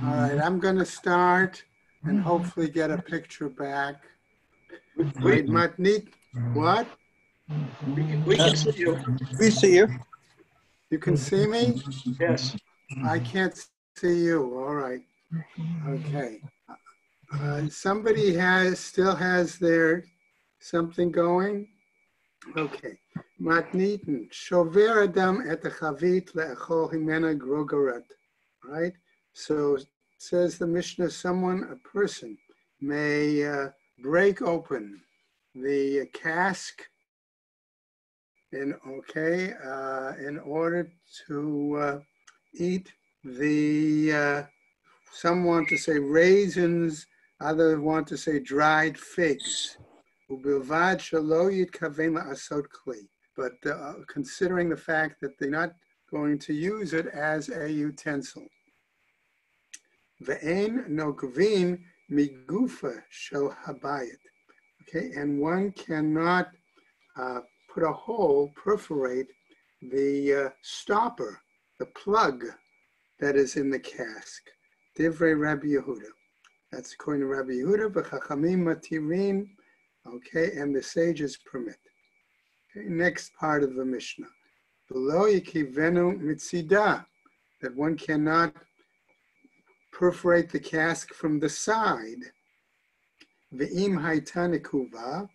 All right, I'm going to start and hopefully get a picture back. All right, Matnit, what? We can see you. We see you. You can see me? Yes. I can't see you. All right. Okay. Somebody still has their something going? Okay. Matniten, shover adam et chavit le'achol himena grogarat. Right? So says the Mishnah, a person may break open the cask in order to eat the, some want to say raisins, others want to say dried figs. Ubilvad shelo yitkaven la'asot kli. But considering the fact that they're not going to use it as a utensil. Ve'en nokvin migufa shel habayit. Okay, and one cannot put a hole, perforate the stopper, the plug that is in the cask. Divrei Rabbi Yehuda. That's according to Rabbi Yehuda. V'chachamim matirin. Okay, and the sages permit. Okay, next part of the Mishnah. V'lo yikivenu mitzida. That one cannot perforate the cask from the side. Ve'im hayta nekuva.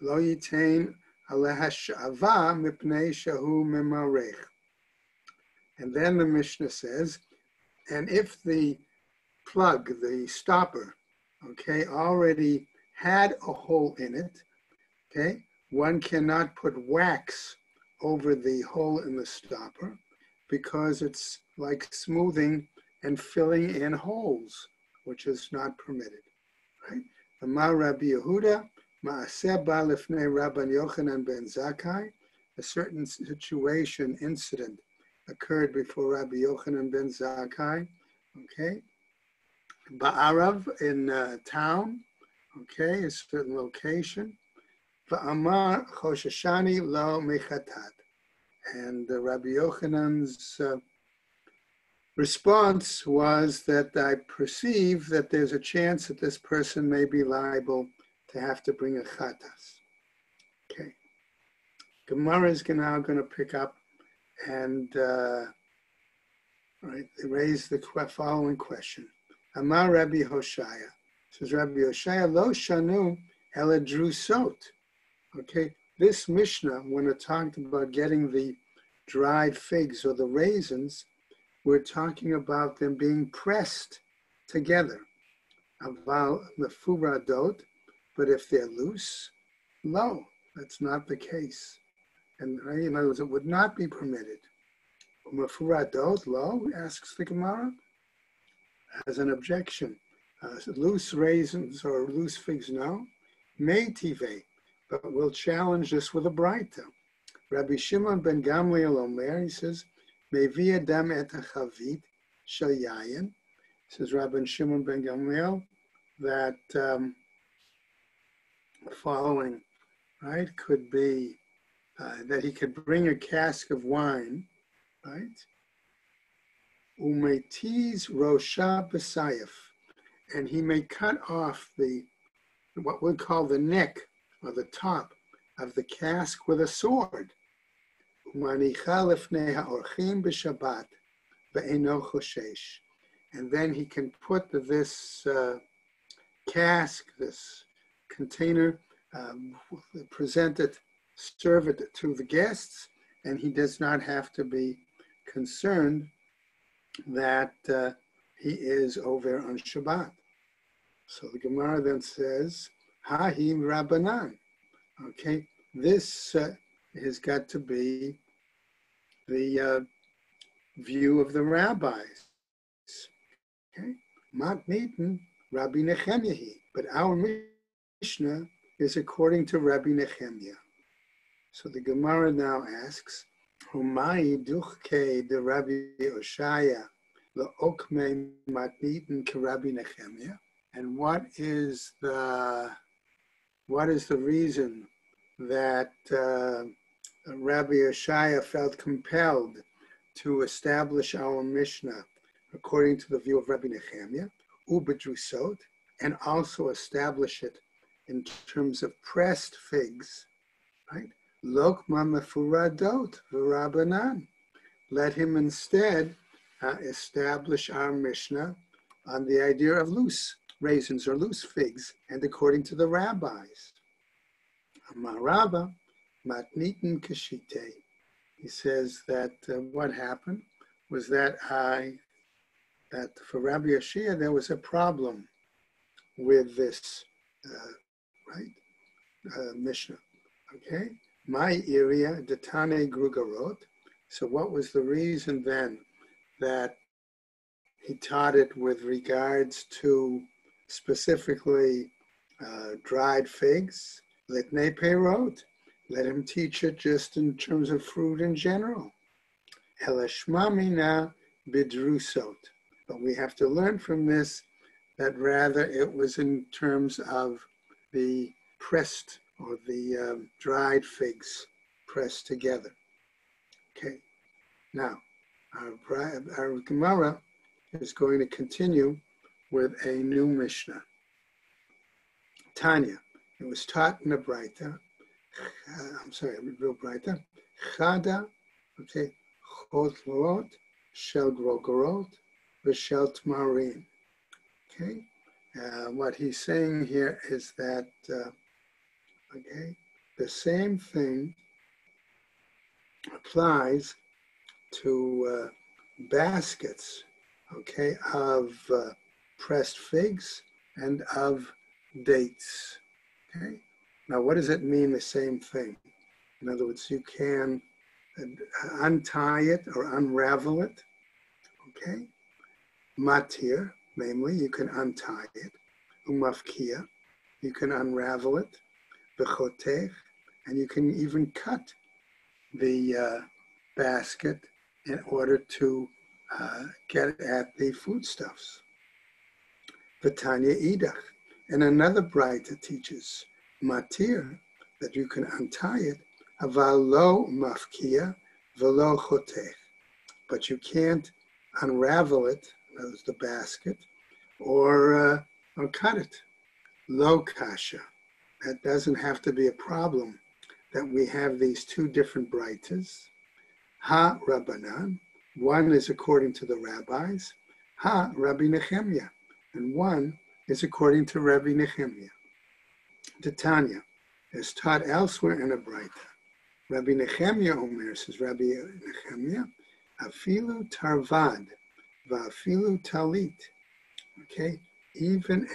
Lo yitain aleha sha'ava mipnei shahu memarech. And then the Mishnah says, and if the plug, the stopper, okay, already had a hole in it, okay, one cannot put wax over the hole in the stopper because it's like smoothing and filling in holes, which is not permitted, right? Amar Rabbi Yehuda, Ma'aseh ba lifnei Rabban Yochanan ben Zakkai, a certain situation, incident occurred before Rabbi Yochanan ben Zakkai, okay? Ba'arav, in town, okay, a certain location. Va'amar chosheshani lo mechatat. And Rabbi Yochanan's response was that I perceive that there's a chance that this person may be liable to have to bring a chatas. Okay. Gemara is now going to pick up and raise the following question. Amar Rabbi Hoshaya. Says Rabbi Hoshaya, lo shanu ela drusot. Okay, this Mishnah, when it talked about getting the dried figs or the raisins, we're talking about them being pressed together. Aval mefuradot, but if they're loose, lo, that's not the case. And in other words, it would not be permitted. Mefuradot, lo, asks the Gemara, as an objection. Loose raisins or loose figs, no. Meitive, but we'll challenge this with a braita. Rabbi Shimon ben Gamliel Omer, he says, Mevi adam et hachavit shel yayin. Says Rabbi Shimon ben Gamliel that following, right, could be that he could bring a cask of wine, right? Umetiz rosha b'sayif, and he may cut off what we call the neck or the top of the cask with a sword. Umanicha lifnei ha'orchim b'shabbat ve'eno choshesh, and then he can put this cask, this container, present it, serve it to the guests, and he does not have to be concerned that he is over on Shabbat. So the Gemara then says, Hahi Rabbanan. Okay, this has got to be the view of the rabbis. Okay, Mat Nitin, Rabbi Nechemyahi. But our Mishnah is according to Rabbi Nechemya. So the Gemara now asks, Humai duchke de Rabbi Oshaya leokme matnitin ke Rabbi Nechemya. And what is the reason that Rabbi Oshaya felt compelled to establish our Mishnah according to the view of Rabbi Nehemiah, ubedrusot, and also establish it in terms of pressed figs, right? Lokma mefuradot v'rabanan. Let him instead establish our Mishnah on the idea of loose raisins or loose figs, and according to the rabbis. Amarava matnitin kashite. He says that what happened was that for Rabbi Yashia there was a problem with this Mishnah. Okay, my area detane grugarot. So what was the reason then that he taught it with regards to specifically dried figs? Litnei perot. Let him teach it just in terms of fruit in general. Elashmamina bidrusot. But we have to learn from this that rather it was in terms of the pressed or the dried figs pressed together. Okay, now our Gemara is going to continue with a new Mishnah. Tanya, it was taught in a Braita. Real Braita. Chada, okay, chotlot, shel grogorot, v'shel tmarim. Okay, what he's saying here is that, the same thing applies to baskets, okay, of pressed figs and of dates, okay? Now, what does it mean, the same thing? In other words, you can untie it or unravel it, okay? Matir, namely, you can untie it. Umafkia, you can unravel it. V'chotech, and you can even cut the basket in order to get at the foodstuffs. V'tanya idach, and another Braita teaches matir, that you can untie it, aval lo mafkia v'lo chotech, but you can't unravel it, that was the basket, or cut it. Lo kasha. That doesn't have to be a problem that we have these two different Braitas. Ha Rabbanan, one is according to the rabbis. Ha Rabbi Nehemiah, and one is according to Rabbi Nehemiah. Tanya is taught elsewhere in a Braita. Rabbi Nehemiah Omer, says Rabbi Nehemiah, afilu tarvad, va'afilu talit. Okay, even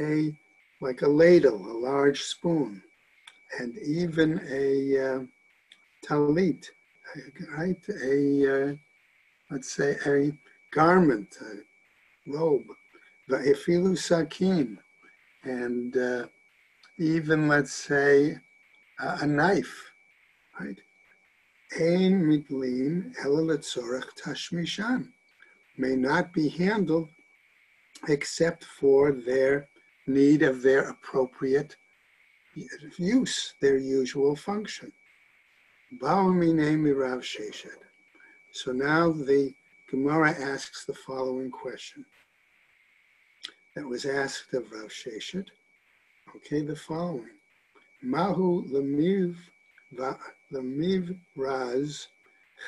like a ladle, a large spoon, and even a talit, right? Let's say a garment, a robe, va'ifilu sakin, and even, let's say, a knife, right? Ein miglin ela letzorech tashmishan, may not be handled except for their need of their appropriate use, their usual function. Ba'omine mirav sheshet. So now the Gemara asks the following question that was asked of Rav Sheshet. Okay, the following. Mahu lemiv raz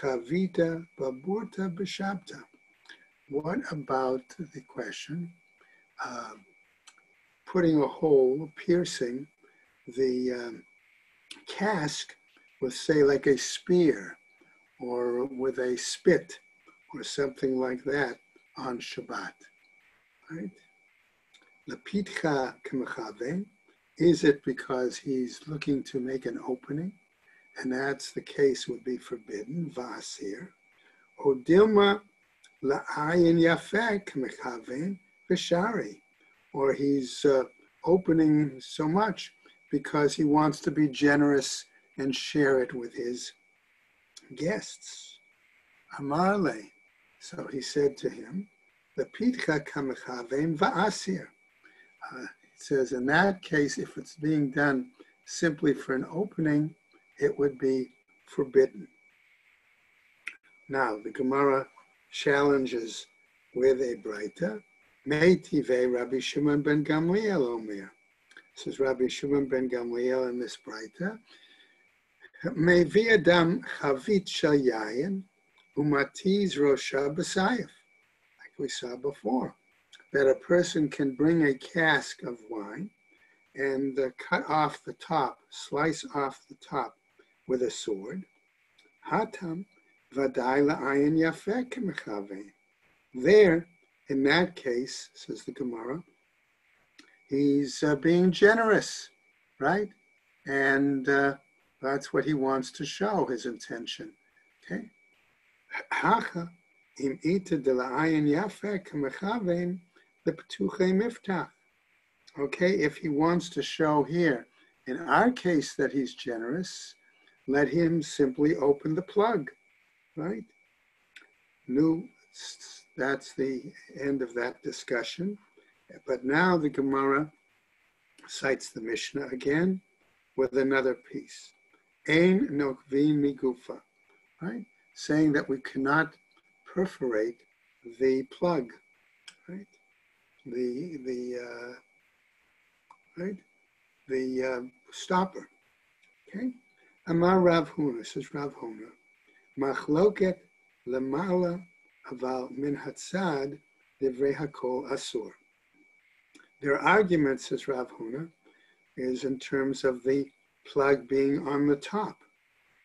chavita baburta b'shabta. What about the question putting a hole, piercing the cask with, say, like a spear or with a spit or something like that on Shabbat, right? Lapitcha k'mechave, is it because he's looking to make an opening, and that's the case would be forbidden, va'asir, or dilma la'ayin yafeh k'mechave v'shari, or he's opening so much because he wants to be generous and share it with his guests. Amarle, so he said to him, Lapitcha kamechavim va'asir. It says in that case, if it's being done simply for an opening, it would be forbidden. Now, the Gemara challenges with a Braita. Meitive Rabbi Shimon ben Gamliel Omer. This is Rabbi Shimon ben Gamliel in this Braita. Mevi Adam Chavit Shel Yayin Umatiz Rosha B'Sayif. Like we saw before, that a person can bring a cask of wine and cut off the top, slice off the top with a sword. Hatam Vadai La'ayin Yafeh K'Mechavein. There, in that case, says the Gemara, he's being generous, right? And that's what he wants to show, his intention. Okay? Hacha im ita de la'ayin yafeh k'mechavein leptuchei miftach. Okay, if he wants to show here, in our case, that he's generous, let him simply open the plug, right? That's the end of that discussion. But now the Gemara cites the Mishnah again with another piece. Ein nokvin migufa, right? Saying that we cannot perforate the plug, right? The stopper. Okay. Amar Rav Huna, says Rav Huna, machloket lemala aval min hatzad divrei hakol asur. Their argument, says Rav Huna, is in terms of the plug being on the top.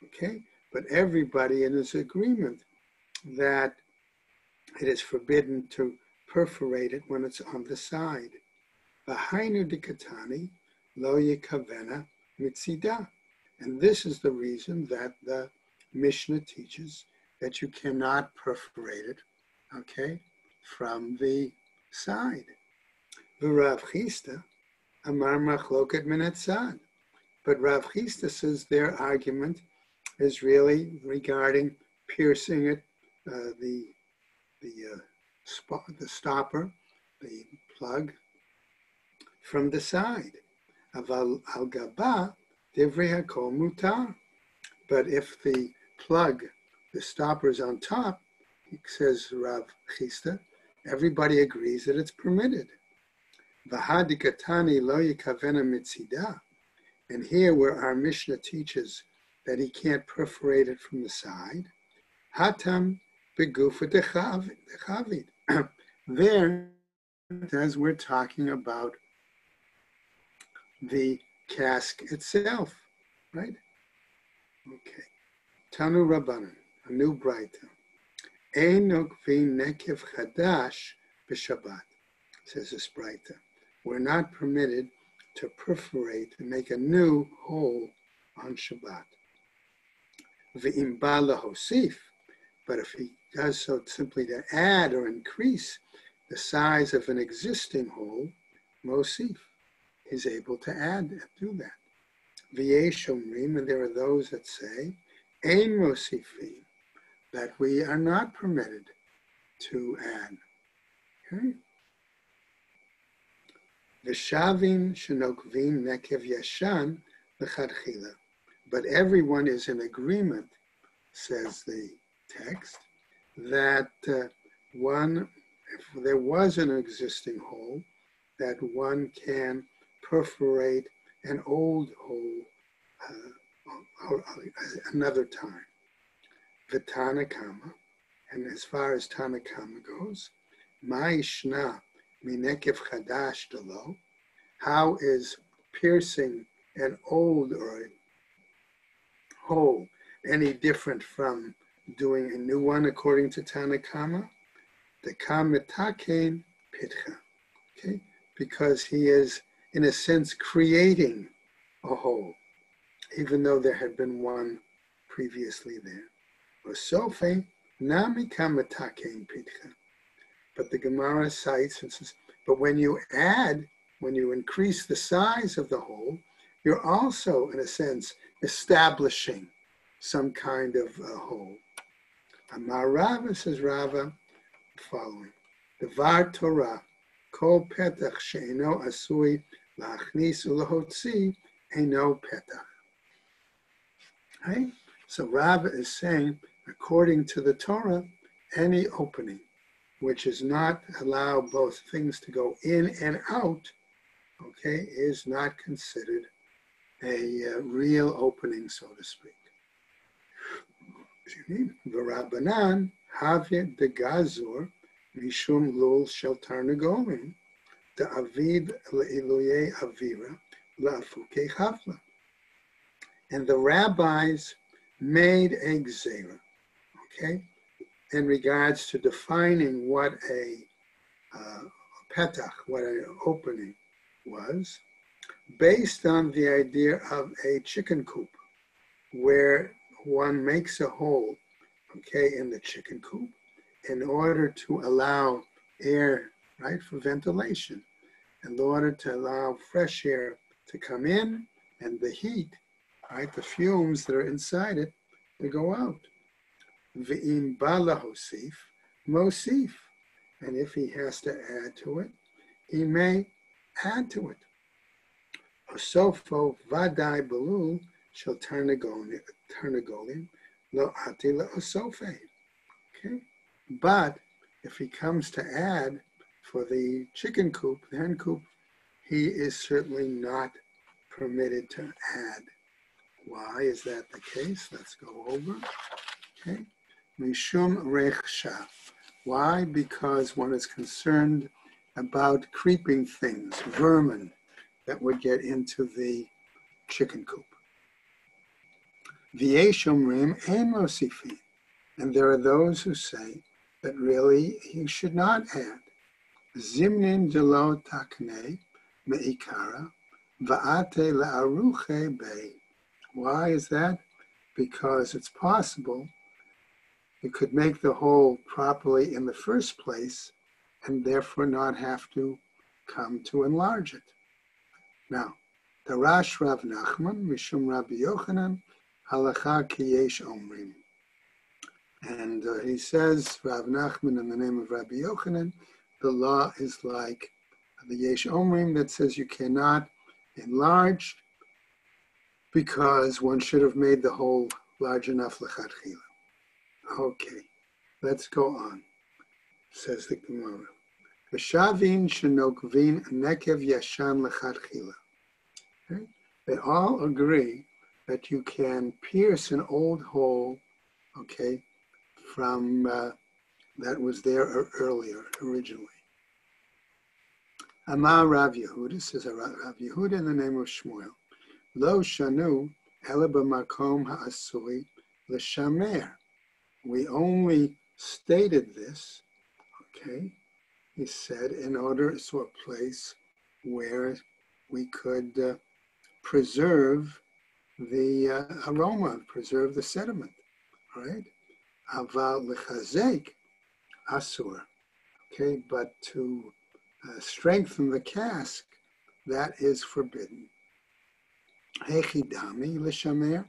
Okay. But everybody in his agreement that it is forbidden to perforate it when it's on the side. V'hainu dikatani lo yikavena mitzida. And this is the reason that the Mishnah teaches that you cannot perforate it, okay, from the side. V'Rav Chisda amar machloket min hatzad. But Rav Chisda says their argument is really regarding piercing it, the stopper, the plug, from the side. Aval al gaba divrei hakol mutar. But if the plug, the stopper, is on top, says Rav Chisda, everybody agrees that it's permitted. V'hadikatani lo yikavena mitzida. And here, where our Mishnah teaches that he can't perforate it from the side, hatam begufa dechavid. There, as we're talking about the cask itself, right? Okay. Tanu Rabbanan, a new Braita. Ein nokvin nekev chadash b'Shabbat, says this Braita. We're not permitted to perforate and make a new hole on Shabbat. V'im ba lahosif, but if he does so simply to add or increase the size of an existing hole, mosif, he's able to add and do that. V'yesh omrim, and there are those that say, ein mosifim, that we are not permitted to add. Okay? V'shavin shenokvin nekev yashan l'chadchila. But everyone is in agreement, says the text, that if there was an existing hole, that one can perforate an old hole another time. The Tanakama, and as far as Tanakama goes, Ma'ishna minekev chadash delo, how is piercing an old or a hole any different from doing a new one according to Tanakama? The kametakein pitcha, okay, because he is in a sense creating a hole, even though there had been one previously there. Or sofe nami kametakein pitcha. But the Gemara cites and says, but when you add, when you increase the size of the hole, you're also, in a sense, establishing some kind of hole. Amar Rava, says Rava, following. Devar Torah, kol petach she'eno asui la'achnis u'lahotzi, eno petach. Right? So Rava is saying, according to the Torah, any opening which is not allow both things to go in and out, okay, is not considered a real opening, so to speak. V'Rabbanan havye de gazor mishum lul shel tarnagolim da'avid le'iluye avira la'afukei chavla. And the rabbis made a gzera, okay, in regards to defining what a petach, what an opening was, based on the idea of a chicken coop, where one makes a hole, okay, in the chicken coop in order to allow air, right, for ventilation, in order to allow fresh air to come in and the heat, right, the fumes that are inside it, to go out. V'im bala hosif, mosif. And if he has to add to it, he may add to it. Osofo vadai belul shall tarnagolim lo atila osofe. Okay, but if he comes to add for the chicken coop, the hen coop, he is certainly not permitted to add. Why is that the case? Let's go over. Okay, mishum rechsha. Why? Because one is concerned about creeping things, vermin that would get into the chicken coop. V'yesh omrim ein mosifin. And there are those who say that really he should not add. Zimnin delo takne me'ikara va'ate la'aruche bei. Why is that? Because it's possible you could make the hole properly in the first place and therefore not have to come to enlarge it. Now, Darash Rav Nachman, Mishum Rabbi Yochanan, Halacha Kiyesh Omrim. And he says, Rav Nachman, in the name of Rabbi Yochanan, the law is like the Yesh Omrim that says you cannot enlarge because one should have made the hole large enough lechatchila. Okay, let's go on, says the Gemara. V'shavin shenokvin nekev yashan lechatchila. Okay? They all agree that you can pierce an old hole, okay, from that was there earlier, originally. Amar Rav Yehuda, says Rav Yehuda in the name of Shmuel, Lo shanu ela b'makom ha'asui l'shamer. We only stated this, okay, he said, in order to a place where we could preserve the aroma, preserve the sediment, right? Aval lechazek asur, okay, but to strengthen the cask, that is forbidden. Hechidami l'shamer.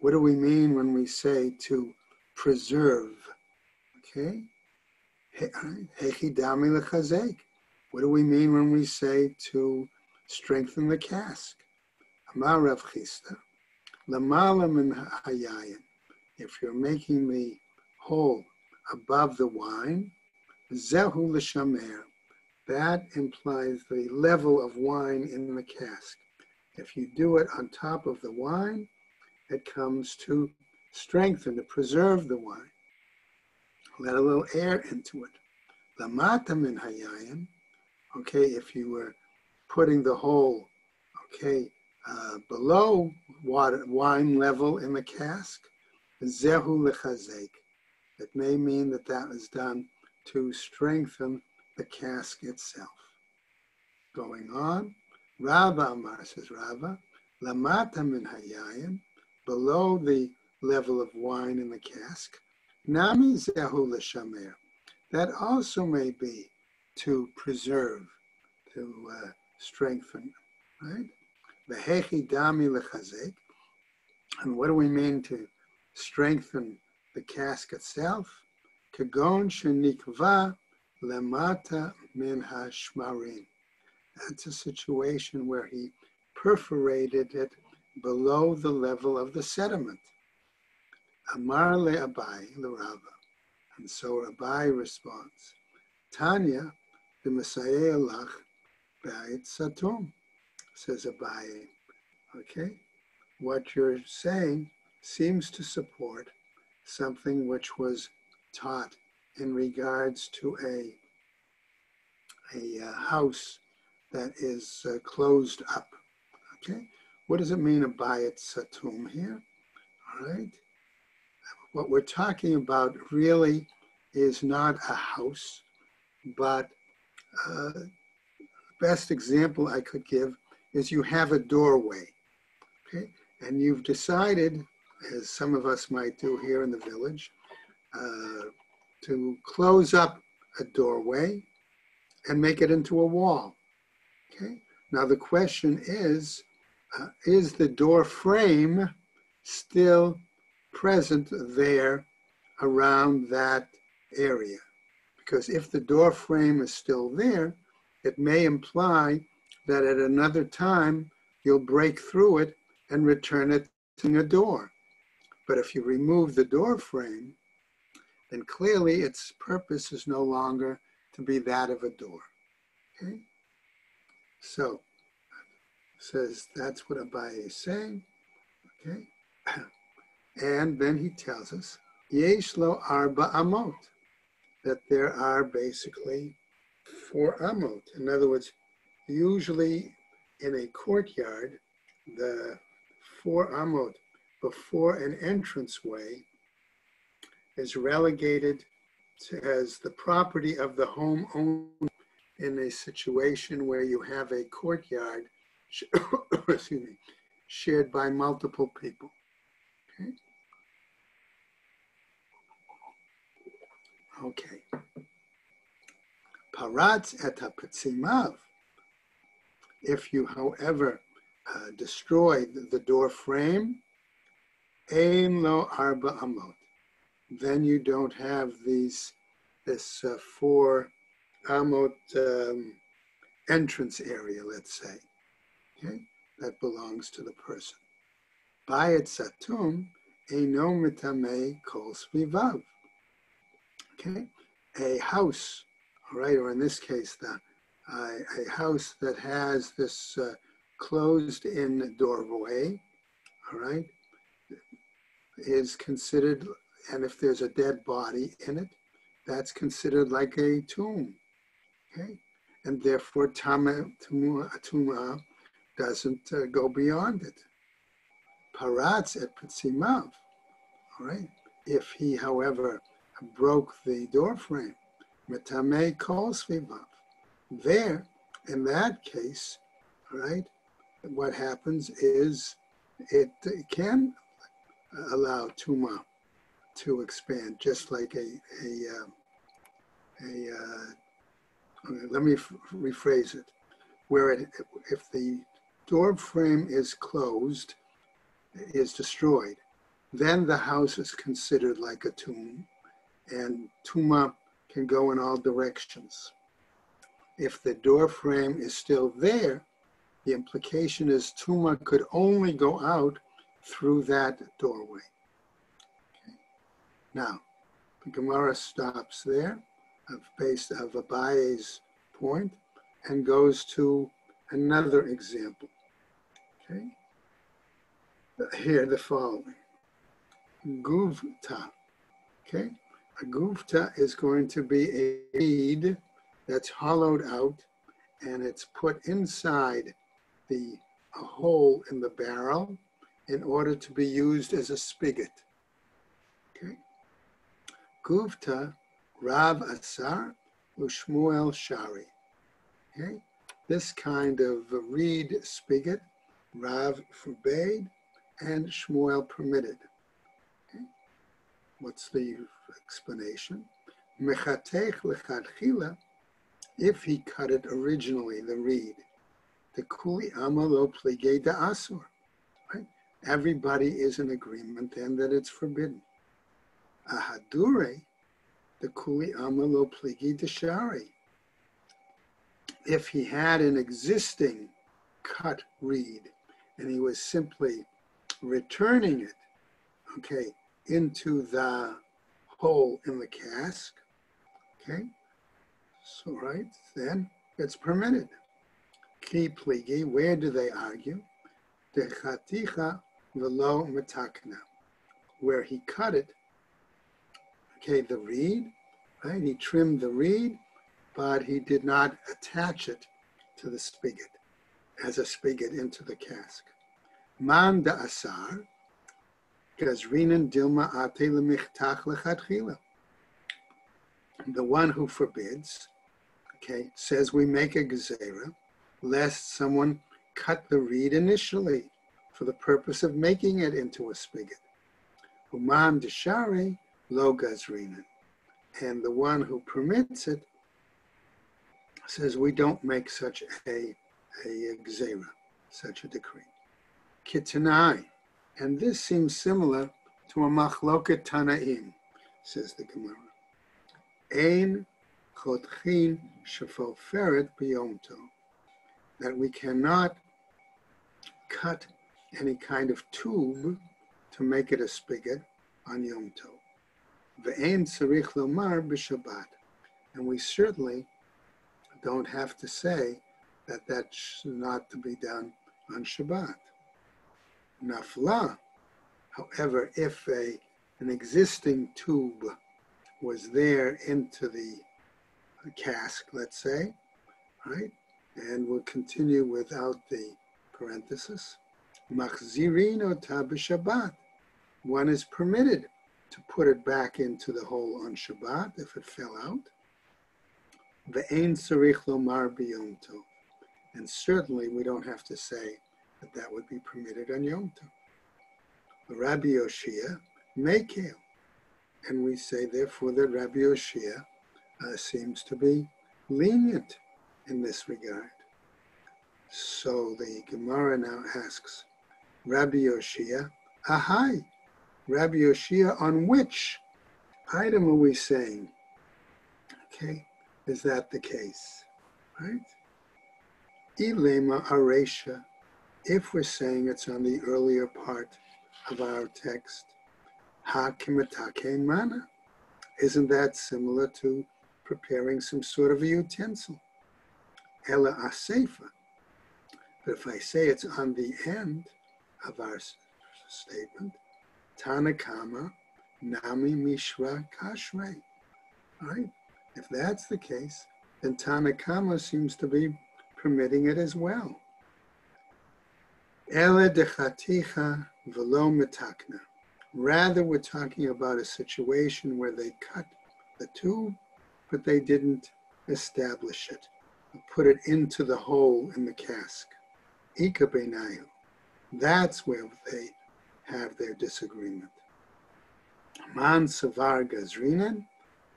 What do we mean when we say to preserve? Okay. Hechidami lechazek. What do we mean when we say to strengthen the cask? Amar Rav Chisda, lamala min hayayin. If you're making the hole above the wine, zehu l'shamer. That implies the level of wine in the cask. If you do it on top of the wine, it comes to strengthen, to preserve the wine. Let a little air into it. Lamata min hayayin. Okay, if you were putting the hole, okay, below wine level in the cask, zehu lechazek. It may mean that that was done to strengthen the cask itself. Going on, Rava Amar, says Rava, lamata min hayayin, below the level of wine in the cask, nami zehu l'shamer. That also may be to preserve, to strengthen, right? V'hechi dami lechazek. And what do we mean to strengthen the cask itself? Kagon shenikva lemata min hashmarim. That's a situation where he perforated it below the level of the sediment. Amar le Abai le Rava. And so Abai responds, Tanya, the Messiah Lach, Ba'it Satum, says Abaye. Okay? What you're saying seems to support something which was taught in regards to a house that is closed up. Okay? What does it mean, Abayat Satum here? All right? What we're talking about really is not a house, but best example I could give is you have a doorway, okay? And you've decided, as some of us might do here in the village, to close up a doorway and make it into a wall, okay? Now the question is the door frame still present there around that area? Because if the door frame is still there, it may imply that at another time you'll break through it and return it to a door. But if you remove the door frame, then clearly its purpose is no longer to be that of a door. Okay? So, says that's what Abaye is saying. Okay? And then he tells us, Yesh lo arba amot, that there are basically 4 amot. In other words, usually in a courtyard, the 4 amot before an entranceway is relegated as the property of the homeowner in a situation where you have a courtyard excuse me, shared by multiple people. Okay. Okay. Paratz et hapetzimav. If you, however, destroy the door frame, ein lo arba amot. Then you don't have this 4 amot entrance area, let's say. Okay, that belongs to the person. Bayit satum eino mitame kol svivav. Okay, a house, all right, or in this case, a house that has this closed-in doorway, all right, is considered, and if there's a dead body in it, that's considered like a tomb, okay, and therefore Tumah doesn't go beyond it. Paratz et petzimav, all right, if he, however, broke the door frame, metame kol svivav. There, in that case, right, what happens is it can allow Tumah to expand, just like let me rephrase it, where if the door frame is closed, is destroyed, then the house is considered like a tomb, and Tumah can go in all directions. If the door frame is still there, the implication is Tumah could only go out through that doorway. Okay. Now, the Gemara stops there, based on Abaye's point, and goes to another example. Okay. Here, the following. Guvta. Okay. A guvta is going to be a reed that's hollowed out, and it's put inside a hole in the barrel in order to be used as a spigot. Okay. Guvta, Rav Asar, Ushmuel Shari. Okay. This kind of reed spigot, Rav forbade and Shmuel permitted. Okay. What's the explanation? Mechatech lechatchila, if he cut it originally, the reed, the kuli amalo pligei da'asur, right? Everybody is in agreement then that it's forbidden. Ahadure, the kuli amalo pligei deshari. If he had an existing cut reed and he was simply returning it, okay, into the hole in the cask, okay, So, right, then it's permitted. Ki pligi, where do they argue? Dechaticha velo metakna, where he cut it, okay, the reed, right? He trimmed the reed, but he did not attach it to the spigot, as a spigot into the cask. Man da asar, gazrinan dilma ate lemichtach lechatchila. The one who forbids, okay, says we make a gezerah, lest someone cut the reed initially for the purpose of making it into a spigot. Uman deshari lo gazrinan. And the one who permits it says we don't make such a gezerah, such a decree. Kitanai. And this seems similar to a machloket tanaim, says the Gemara. Ein chotchin shefoferet biyom tov. That we cannot cut any kind of tube to make it a spigot on Yom Tov. Ve'ein tzarich lomar b'Shabbat. And we certainly don't have to say that that's not to be done on Shabbat. Nafla, however, if an existing tube was there into the cask, let's say, right, and we'll continue without the parenthesis, machzirin ota b'Shabbat. One is permitted to put it back into the hole on Shabbat if it fell out. Ve'ein tzarich lomar b'Yom Tov. And certainly we don't have to say that that would be permitted on Yom Tov. Rabbi Yoshia mekel. And we say, therefore, that Rabbi Yoshia seems to be lenient in this regard. So the Gemara now asks, Rabbi Yoshia, ahai, Rabbi Yoshia, on which item are we saying? Okay, is that the case, right? Ilema aresha, if we're saying it's on the earlier part of our text, ha kimatake mana, isn't that similar to preparing some sort of a utensil? Ela asefa. But if I say it's on the end of our statement, Tanakama nami mishra kashrei, right? If that's the case, then Tanakama seems to be permitting it as well. Ela dechaticha velo metakna. Rather, we're talking about a situation where they cut the tube, but they didn't establish it, put it into the hole in the cask. Ika beinayu. That's where they have their disagreement. Man savar gazrinan,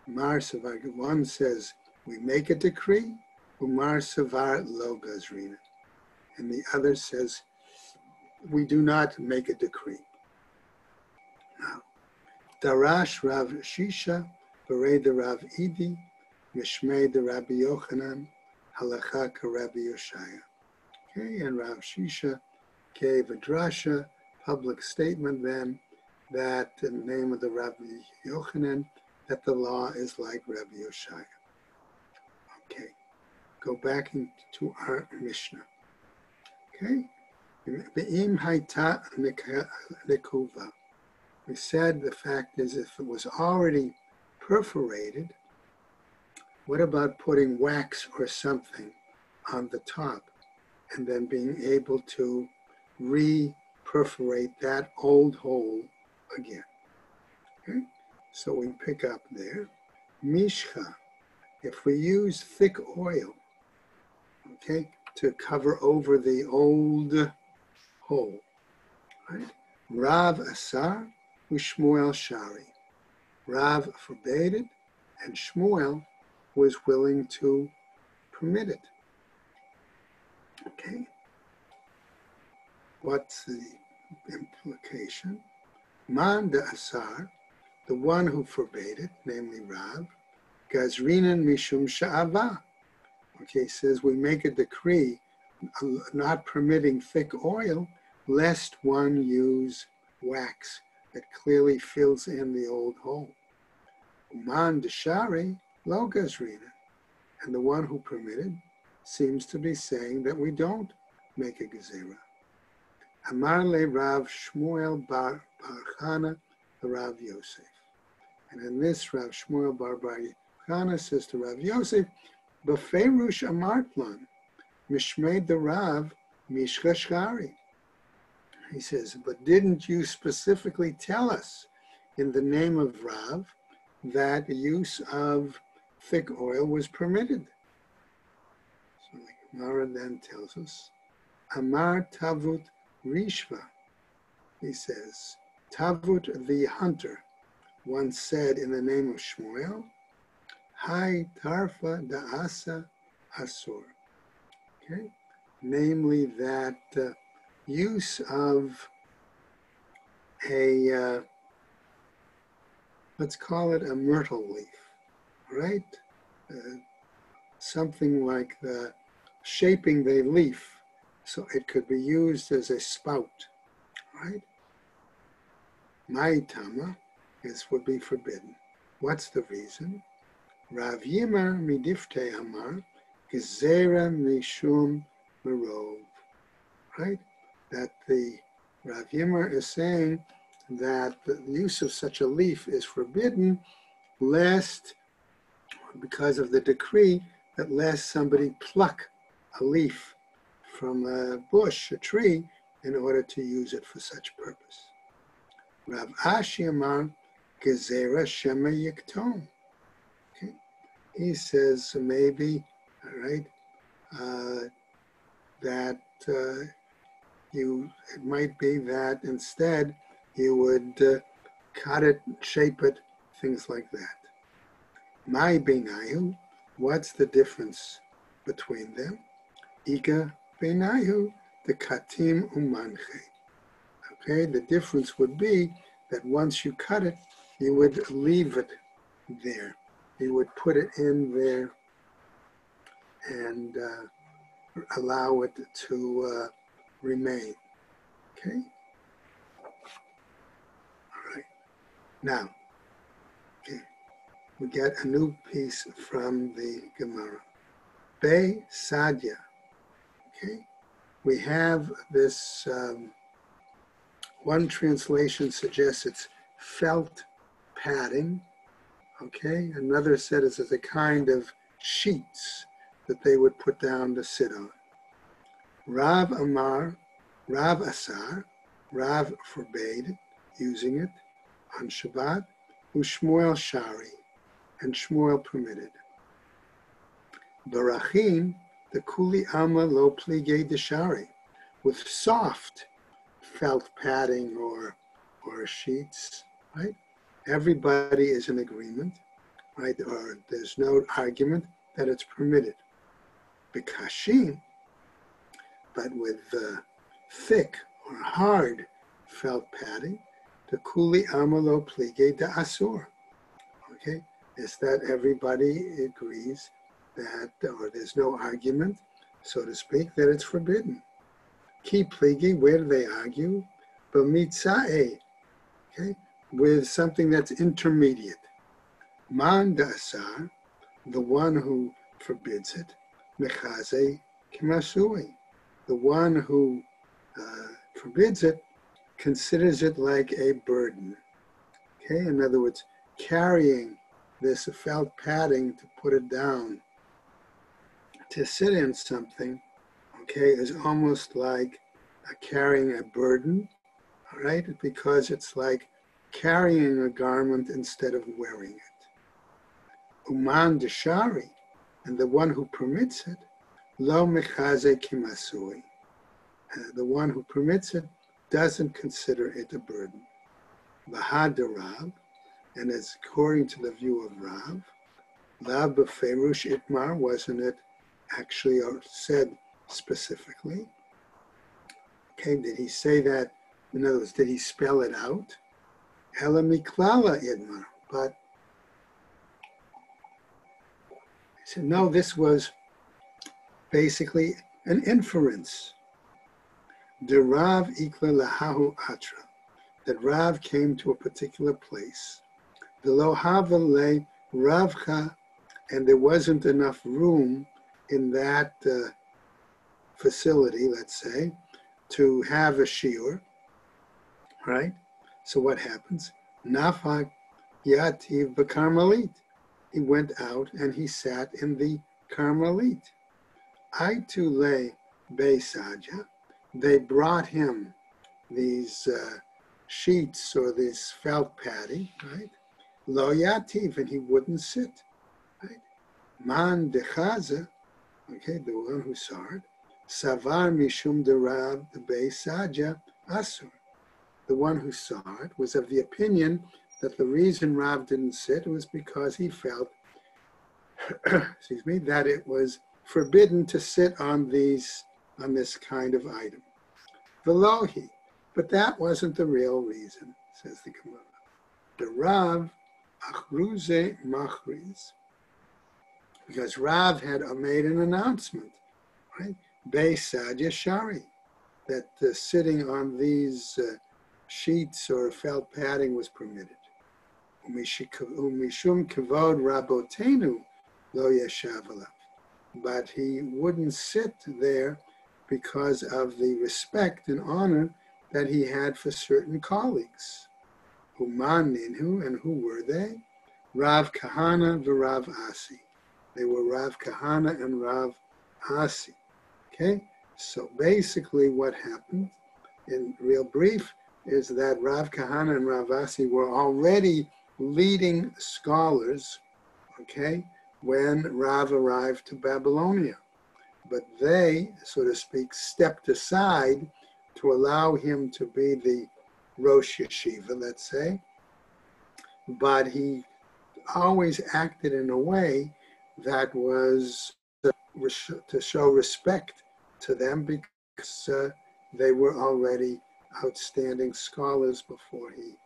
mar savar. One says we make a decree, umar savar lo gazrinan, and the other says we do not make a decree. Now, darash Rav Shisha, berei the Rav Idi, mishmei the Rabbi Yochanan, halacha ka Rabbi Yoshaya. Okay, and Rav Shisha gave a drasha, public statement then, that in the name of the Rabbi Yochanan, that the law is like Rabbi Yoshaya. Okay, go back into our Mishnah. Okay, Be'im haita nekuva. We said the fact is if it was already perforated, what about putting wax or something on the top and then being able to re-perforate that old hole again? Okay, so we pick up there. Mishcha, if we use thick oil, okay, to cover over the old hole, right? Rav asar, Shmuel shari. Rav forbade it, and Shmuel was willing to permit it. Okay, what's the implication? Man de asar, the one who forbade it, namely Rav, gazrinan mishum sha'ava. Okay, says we make a decree not permitting thick oil, lest one use wax that clearly fills in the old hole. Man deshari lo gazrinan. And the one who permitted seems to be saying that we don't make a gezerah. Amar le Rav Shmuel bar Chana Rav Yosef. And in this, Rav Shmuel bar Chana says to Rav Yosef, B'feirush amartlan, mishmei the Rav mishcha shchari. He says, but didn't you specifically tell us in the name of Rav that the use of thick oil was permitted? So the Gemara then tells us, Amar Tavut Rishva. He says, Tavut the hunter once said in the name of Shmuel, Hai Tarfa Da'asa Asur. Okay? Namely that use of a, let's call it a myrtle leaf, right? Something like the shaping the leaf so it could be used as a spout, right? Ma'itama, this would be forbidden. What's the reason? Rav Yimar midifte amar, gezera mishum merov, right? That the Rav Yimar is saying that the use of such a leaf is forbidden lest, because of the decree, that lest somebody pluck a leaf from a bush, a tree, in order to use it for such purpose. Rav Ashi amar gezera shema yiktom. Okay, he says maybe, all right, that it might be that instead you would cut it, shape it, things like that. Mai beinayu, what's the difference between them? Ika beinayu, the katim umanche. Okay, the difference would be that once you cut it, you would leave it there. You would put it in there and allow it to remain. Okay? All right. Now, okay, we get a new piece from the Gemara. Be Sadya. Okay? We have this, one translation suggests it's felt padding. Okay? Another said it's a kind of sheets that they would put down to sit on. Rav Amar, Rav Asar, Rav forbade using it on Shabbat, Ushmuel Shari, and Shmuel permitted. Barachin, the Kuli Ama Lo Plige de Shari, with soft felt padding or sheets, right? Everybody is in agreement, right? Or there's no argument that it's permitted. Bikashin, but with thick or hard felt padding, the Kuli Amalo Plige de Asur. Okay, is that everybody agrees that, or there's no argument, so to speak, that it's forbidden. Ki Pligi, where do they argue? B'mitzae, okay, with something that's intermediate. Man Dasar, the one who forbids it, Mechaze Kimasui, the one who forbids it considers it like a burden. Okay, in other words, carrying this felt padding to put it down, to sit in something, okay, is almost like carrying a burden, all right, because it's like carrying a garment instead of wearing it. Uman deshari, and the one who permits it, lo mechaze kimasui, the one who permits it doesn't consider it a burden. V'had Rav, and as according to the view of Rav, la b'feirush itmar, wasn't it actually said specifically? Okay, did he say that? In other words, did he spell it out? Ela miklala itmar, but he said, no, this was basically an inference. De Rav ikla lahahu atra, that Rav came to a particular place. The lohava le Ravcha and there wasn't enough room in that facility, let's say, to have a shiur, right? So what happens? Nafak yativ b'karmelit. He went out and he sat in the Carmelit. Aitule Beisaja. They brought him these sheets or this felt padding, right? Lo yativ, and he wouldn't sit, right? Man dechaza, okay, the one who saw it. Savar mishum derab Beisaja asur. The one who saw it was of the opinion that the reason Rav didn't sit was because he felt, excuse me, that it was forbidden to sit on this kind of item. Velohi, but that wasn't the real reason, says the Gemara. The Rav achruze machriz, because Rav had made an announcement, right? Beisad Yashari, that sitting on these sheets or felt padding was permitted. Umishum kavod rabotenu lo yashav alav. But he wouldn't sit there because of the respect and honor that he had for certain colleagues. Uman ninhu, and who were they? Rav Kahana and Rav Asi. They were Rav Kahana and Rav Asi. Okay, so basically what happened, in real brief, is that Rav Kahana and Rav Asi were already leading scholars, okay, when Rav arrived to Babylonia. But they, so to speak, stepped aside to allow him to be the Rosh Yeshiva, let's say. But he always acted in a way that was to show respect to them, because they were already outstanding scholars before he,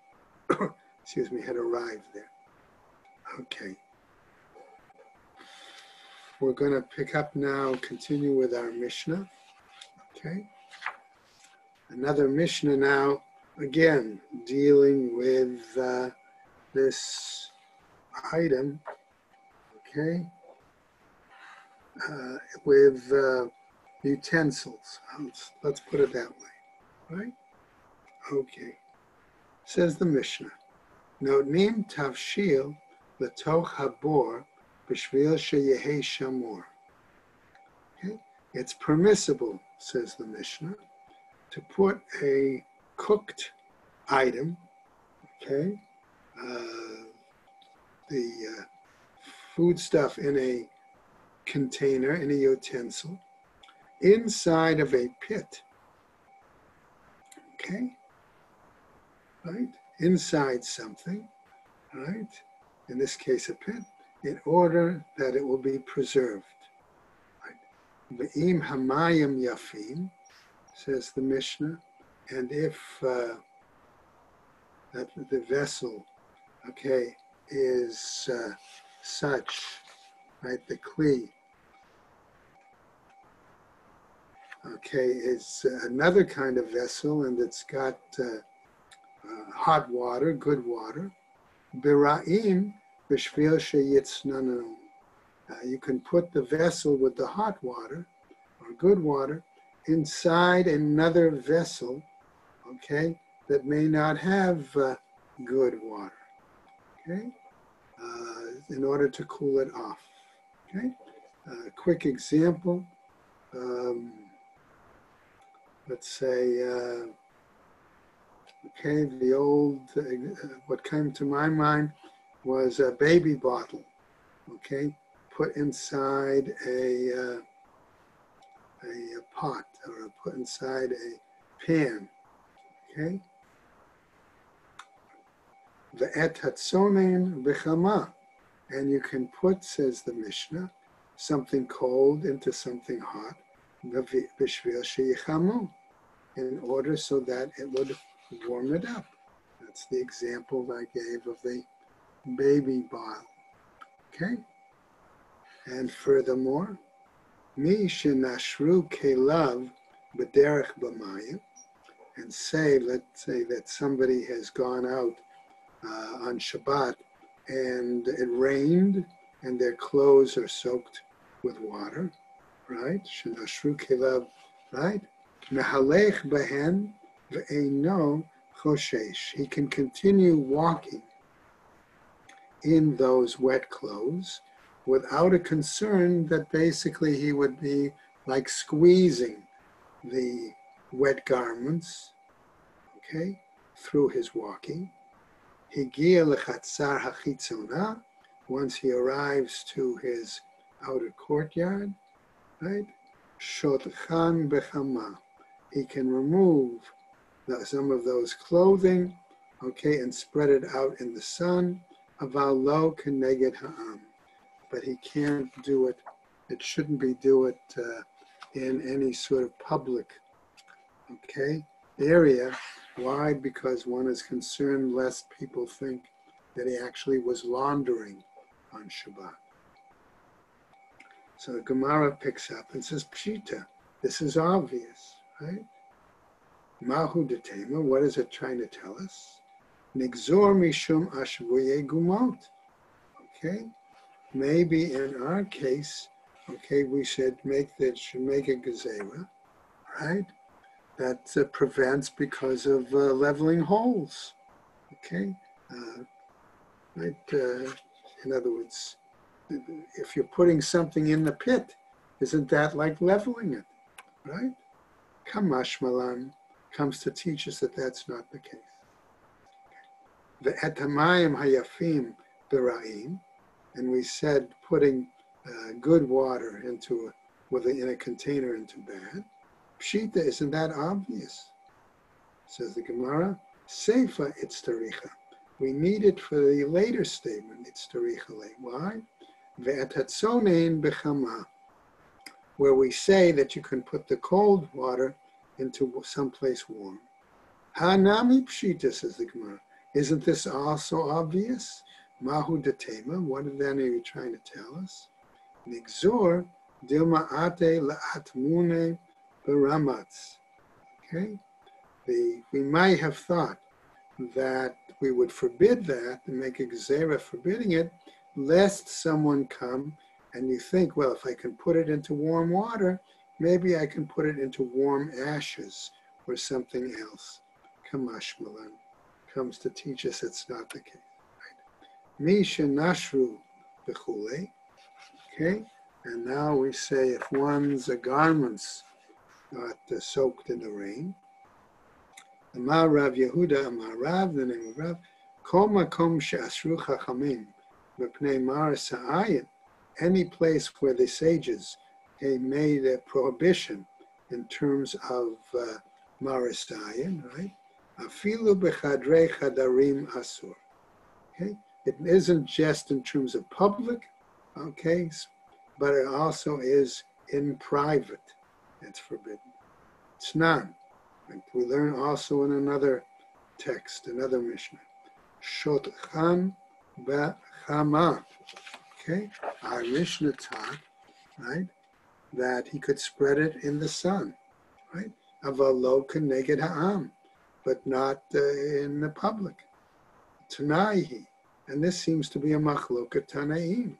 excuse me, had arrived there. Okay. We're going to pick up now, continue with our Mishnah. Okay. Another Mishnah now, again, dealing with this item, okay, with utensils. Let's put it that way, right? Okay. Says the Mishnah, Notnim tavshil letoch habor b'shvil sheyehei shamor. Okay, it's permissible, says the Mishnah, to put a cooked item, okay, the food stuff in a container, in a utensil, inside of a pit, okay, right, inside something, right, in this case a pit, in order that it will be preserved. Right? Ve'im hamayim yafim, says the Mishnah, and if that the vessel, okay, is such, right, the kli, okay, is another kind of vessel, and it's got hot water, good water. Bira'im b'shvil sheyitznanu. You can put the vessel with the hot water or good water inside another vessel, okay, that may not have good water, okay, in order to cool it off, okay. A quick example, let's say, okay, the old, what came to my mind was a baby bottle, okay, put inside a pot, or put inside a pan, okay. Ve'et hatzonen v'chama, and you can put, says the Mishnah, something cold into something hot, b'shvil sheyichamu, in order so that it would warm it up. That's the example I gave of the baby bottle, okay. And furthermore, mi shenashru kelav b'derech b'mayim, and say, let's say that somebody has gone out on Shabbat and it rained and their clothes are soaked with water, right? Shenashru kelav, right? Mehalech behen ve'eino choshesh. He can continue walking in those wet clothes without a concern that basically he would be like squeezing the wet garments, okay, through his walking. Higia lechatzar hachitzona, once he arrives to his outer courtyard, right? Shotchan bechama, he can remove some of those clothing, okay, and spread it out in the sun. Aval lo keneged ha'am, but he can't do it. It shouldn't be do it in any sort of public, okay, area. Why? Because one is concerned lest people think that he actually was laundering on Shabbat. So the Gemara picks up and says, Pshita, this is obvious, right? Mahu detema, what is it trying to tell us? Nigzor mishum ashvuye gumot. Okay, maybe in our case, okay, we should make a gezerah, right? That prevents because of leveling holes. Okay, right. In other words, if you're putting something in the pit, isn't that like leveling it, right? Kamash malan comes to teach us that that's not the case. The etamayim hayafim b'ra'im, and we said putting good water in a container into bad. Pshita, isn't that obvious? Says the Gemara. Seifa itztaricha. We need it for the later statement. Itztaricha le. Why? Ve'atatzonein b'chama, where we say that you can put the cold water into someplace warm. Hanami pshita, says the Gemara. Isn't this also obvious? Mahu detema, what then are you trying to tell us? Nigzor dilma ate la'atmune baramatz. Okay? We might have thought that we would forbid that and make a gezerah forbidding it, lest someone come and you think, well, if I can put it into warm water, maybe I can put it into warm ashes or something else. Kamash malan comes to teach us it's not the case. Misha nashru b'chule. Okay, and now we say if one's garments got soaked in the rain. Amar Rav Yehuda, Amar Rav, the name of Rav, Kol makom she'asru chachamim b'pnei maris ha'ayin, any place where the sages made a prohibition in terms of maris ha'ayin, right? Afilu b'chadrei chadarim asur. Okay, it isn't just in terms of public, okay, but it also is in private. It's forbidden. It's not. We learn also in another text, another Mishnah. Shotchan b'chama. Okay, our Mishnah taught, right, that he could spread it in the sun, right? Avalo keneged ha'am, but not in the public. Tanaihi, and this seems to be a machloket Tanaim.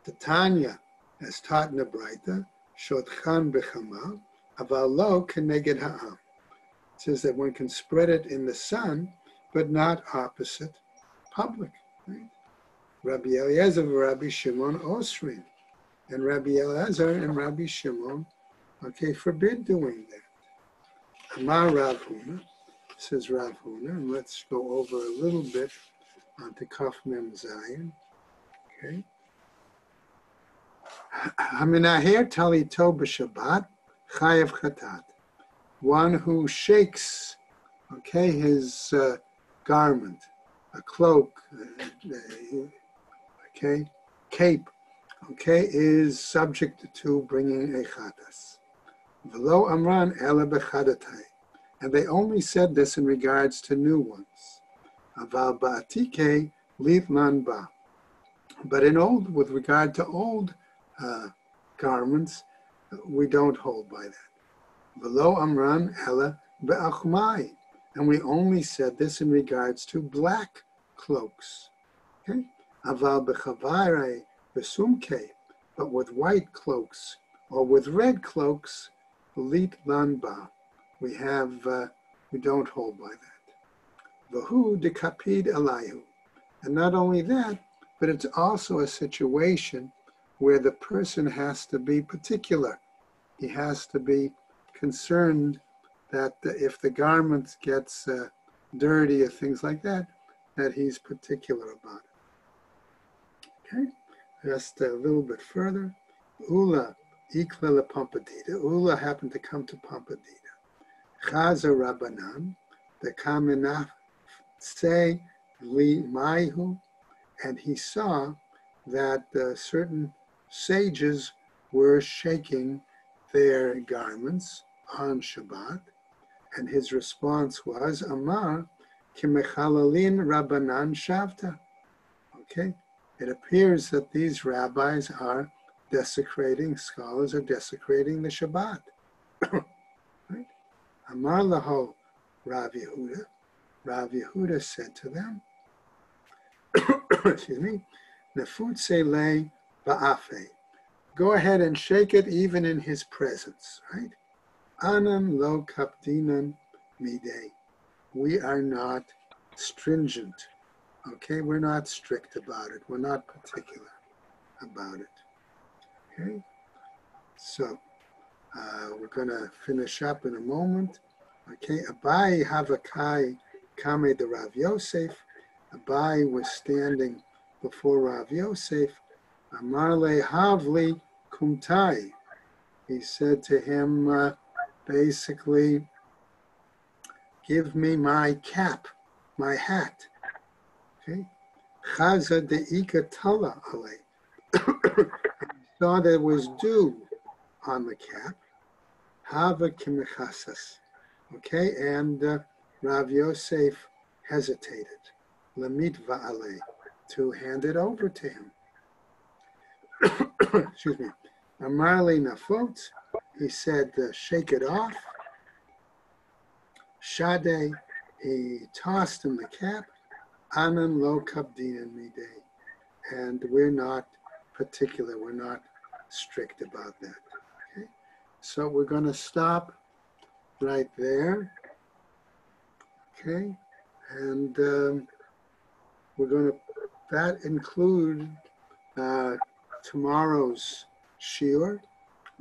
The Tanya, as taught in the Braita, Shotchan b'chama, avalo keneged ha'am. It says that one can spread it in the sun, but not opposite public. Right? Rabbi Eliezer and Rabbi Shimon Osrin, and Rabbi Eliezer and Rabbi Shimon, okay, forbid doing that. Amar Rav Huna, says Rav Huna, and let's go over a little bit onto Kaf Mem Zayin. Okay. Haminaher talito b'Shabbat chayav chatat. One who shakes, okay, his garment, a cloak, okay, cape, okay, is subject to bringing a chatas. V'lo amran ela b'chadatai. And they only said this in regards to new ones. Aval ba'atike litman ba. But with regard to old garments, we don't hold by that. V'lo amran ela be'achmai. And we only said this in regards to black cloaks. Okay? Aval bechavare besumke, but with white cloaks or with red cloaks, lit lanba. We don't hold by that. Vahu dekapid alayhu. And not only that, but it's also a situation where the person has to be particular. He has to be concerned that if the garment gets dirty or things like that, that he's particular about it. Okay, just a little bit further. Ula ikla Pampadita. Ula happened to come to Pampadita. Chaza Rabbanan, the Kamenaf say li maihu, and he saw that certain sages were shaking their garments on Shabbat, and his response was, Amar kimechalalin Rabbanan shavta. Okay, it appears that these rabbis are scholars are desecrating the Shabbat. Right? Amar laho Rav Yehuda. Rav Yehuda said to them, excuse me, nefutse le ba'afe. Go ahead and shake it even in his presence, right? Anan lo kapdinan midei. We are not stringent, okay? We're not strict about it. We're not particular about it, okay? So we're going to finish up in a moment, okay? Abai havakai kame de Rav Yosef. Abai was standing before Rav Yosef. Amarle havli kumtai. He said to him, basically, give me my cap, my hat. Okay? Chaza de ikatala ale. Saw there was dew on the cap. Hava kimechasas. Okay, and Rav Yosef hesitated. Lamit va'ale, to hand it over to him. Excuse me. Amarle nafot, he said, shake it off. Shade, he tossed him the cap. Anan lo kabdinan midei. And we're not particular, we're not strict about that. Okay? So we're going to stop right there. Okay? And we're going to, that include tomorrow's shiur.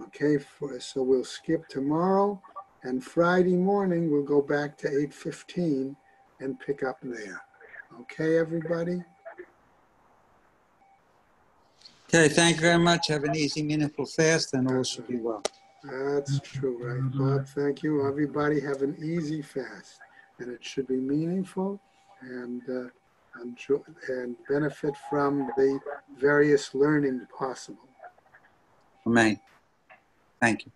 Okay, so we'll skip tomorrow, and Friday morning we'll go back to 8:15 and pick up there. Okay, everybody? Okay, thank you very much. Have an easy, meaningful fast, and all should be well. That's true, right, Bob? Thank you. Everybody have an easy fast, and it should be meaningful and benefit from the various learning possible. Amen. Thank you.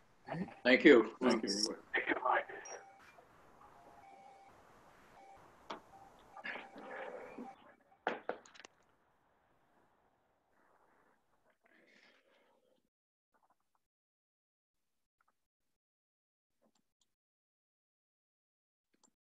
Thank you. Thank you.